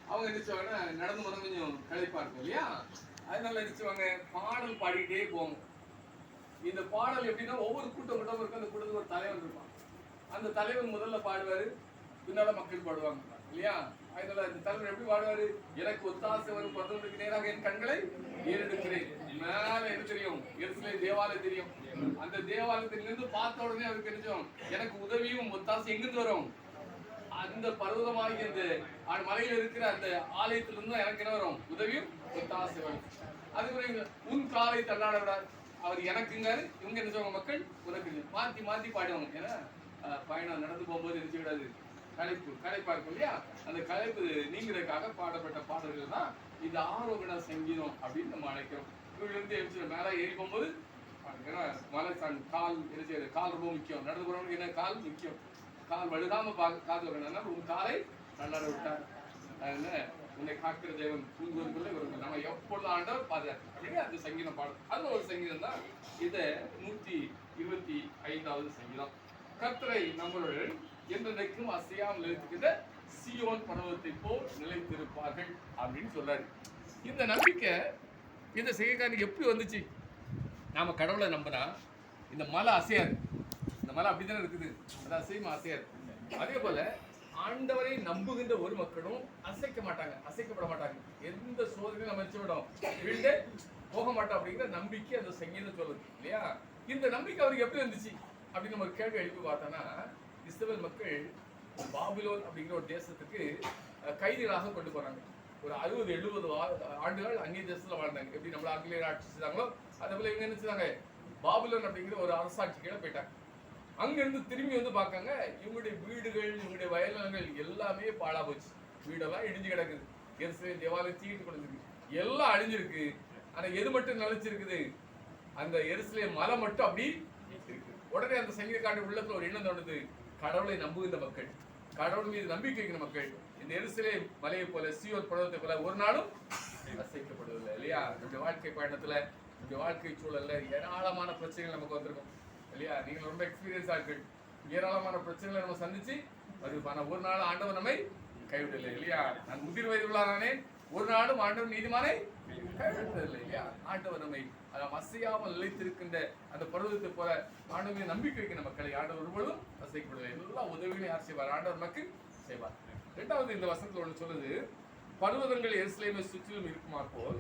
அவங்க நினைச்சவங்க நடந்து போன கொஞ்சம் களைப்பா இருக்கும் இல்லையா, அதனால நினைச்சவங்க பாடல் பாடிக்கிட்டே போவாங்க. இந்த பாடல் எப்படின்னா ஒவ்வொரு கூட்டம் இருக்கும், அந்த கூட்டத்துக்கு ஒரு தலைவர் இருப்பான். அந்த தலைவர் முதல்ல பாடுவாரு, பின்னால மக்கள் பாடுவாங்க இல்லையா. அதனால இந்த தலைவர் எப்படி பாடுவாரு, எனக்கு ஒத்தாசை வரும் பதவிக்கு நேராக என் கண்களை ஏறெடுக்கிறேன். மேல என்ன தெரியும், எருசலேம் தேவாலயம் தெரியும். அந்த தேவாலயத்திலிருந்து பார்த்த உடனே அவருக்கு தெரிஞ்சோம், எனக்கு உதவியும் ஒத்தாசை எங்கிருந்து வரும், அந்த பர்வதமாகி அந்த மலையில இருக்கிற அந்த ஆலயத்திலிருந்து எனக்கு என்ன வரும், உதவியும் ஒத்தாசை வரும். அதுக்கு உன் காலை தள்ளாட விடாது, அவர் எனக்குங்காரு, இவங்க என்ன சொல்லுவாங்க, மக்கள் உனக்கு. மாத்தி மாத்தி பாடுவாங்க. ஏன்னா பயணம் நடந்து போகும்போது நினைச்சு விடாது, களைப்பா இருக்கும் இல்லையா. அந்த களைப்பு நீங்கிறதுக்காக பாடப்பட்ட பாடல்கள் தான் இந்த ஆரோகண சங்கீதம் அப்படின்னு நம்ம அழைக்கிறோம். இவங்க இருந்து மேல ஏறி போகும்போது மலை கால் என்ன செய்யறது, கால் ரொம்ப முக்கியம். நடந்து போறவங்களுக்கு என்ன, கால் முக்கியம். கால் வழுகாம காத்து வரணும்னா உன் காலை நல்லாட விட்டார். அதனால உன்னை காக்கிற தேவன் தூங்குவதற்குள்ள இவர்கள் நம்ம எப்பொழுது ஆண்டவர் பாதுகாப்பு அப்படின்னு அந்த சங்கீதம் பாடும். அதுல ஒரு சங்கீதம் தான் இத 125வது சங்கீதம். கர்த்தரை நம்மளுடன் என்றைக்கும் அசையாமல் இருக்கிற சீயோன் பர்வதத்தை போல் நிலைத்திருப்பார்கள் அப்படின்னு சொல்றாரு. இந்த நம்பிக்கை இந்த செய்கைக்காரனுக்கு எப்படி வந்துச்சு? நாம கடவுளை நம்பினா இந்த மலை அசையாது. இந்த மலை அப்படித்தானே இருக்குது, அது அசையுமா, அசையாது. அதே போல ஆண்டவரை நம்புகின்ற ஒரு மக்களும் அசைக்க மாட்டாங்க, அசைக்கப்பட மாட்டாங்க. எந்த சோதனையும் நம்ம விடும் வீழ்ந்தே போக மாட்டோம் அப்படிங்கிற நம்பிக்கை அந்த சங்கீதம் சொல்லுது இல்லையா. இந்த நம்பிக்கை அவருக்கு எப்படி வந்துச்சு அப்படின்னு நம்ம கேள்வி எழுப்பி பார்த்தோன்னா, இஸ்ரவேல் மக்கள் பாபிலோன் அப்படிங்கிற ஒரு தேசத்துக்கு கைதிகளாக கொண்டு போறாங்க. ஒரு 60-70 ஆண்டுகள் அந்நிய தேசத்துல வாழ்ந்தாங்க. எப்படி நம்மள ஆங்கிலேயர் ஆட்சி செய்தாங்களோ அதே போல இவங்க என்ன செய்தாங்க, பாபிலோன் அப்படிங்கிற ஒரு அரசாட்சி கீழே போயிட்டாங்க. அங்கிருந்து திரும்பி வந்து பார்க்காங்க, இவங்களுடைய வீடுகள், இவங்களுடைய வயல்நிலங்கள் எல்லாமே பாழா போச்சு. வீடெல்லாம் இடிஞ்சு கிடக்குது. எருசலேம் தேவாலயம் தீட்டு கொடுத்துருக்கு, எல்லாம் அழிஞ்சிருக்கு. ஆனா எது மட்டும் நிலைச்சிருக்குது, அந்த எருசலேம் மலை மட்டும் அப்படி இருக்கு. உடனே அந்த சங்கீதக்காரனுடைய உள்ளத்துல ஒரு எண்ணம் தோணுது, கடவுளை நம்புகின்ற மக்கள், கடவுள் மீது நம்பிக்கை வைக்கிற மக்கள் இந்த எருசலேம் மலையை போல, சீயோன் பர்வதத்தை போல ஒரு நாளும் அசைக்கப்படுவதில்லை இல்லையா. நம்முடைய வாழ்க்கை பயணத்துல, நம்முடைய வாழ்க்கை சூழல்ல ஏராளமான பிரச்சனைகள் நமக்கு வந்திருக்கும் இல்லையா. நீங்கள் ரொம்ப எக்ஸ்பீரியன்ஸா இருக்கு, ஏராளமான பிரச்சனைகளை நம்ம சந்திச்சு அது ஒரு நாள் ஆண்டவர் நம்மை கைவிடலை இல்லையா. நான் முதிர் வயதுள்ளானே ஒரு நாளும் ஆண்டவர் நீதிமானை கைவிடுவதில்லை இல்லையா. ஆண்டவர் நம்மை அசையாமல் நிலைத்திருக்கின்ற அந்த பருவத்தை போல ஆண்டவரை நம்பிக்கை வைக்கிற மக்களை ஆண்டவர் ஒருபொழுதும் அசைக்கப்படுவதில்லை. எல்லா உதவிகளையும் யார் செய்வார், ஆண்டவர் நமக்கு செய்வார். இரண்டாவது இந்த வசனத்துல ஒன்று சொல்லுது, பர்வதங்கள் எருசலேமை சுற்றிலும் இருக்குமா போல்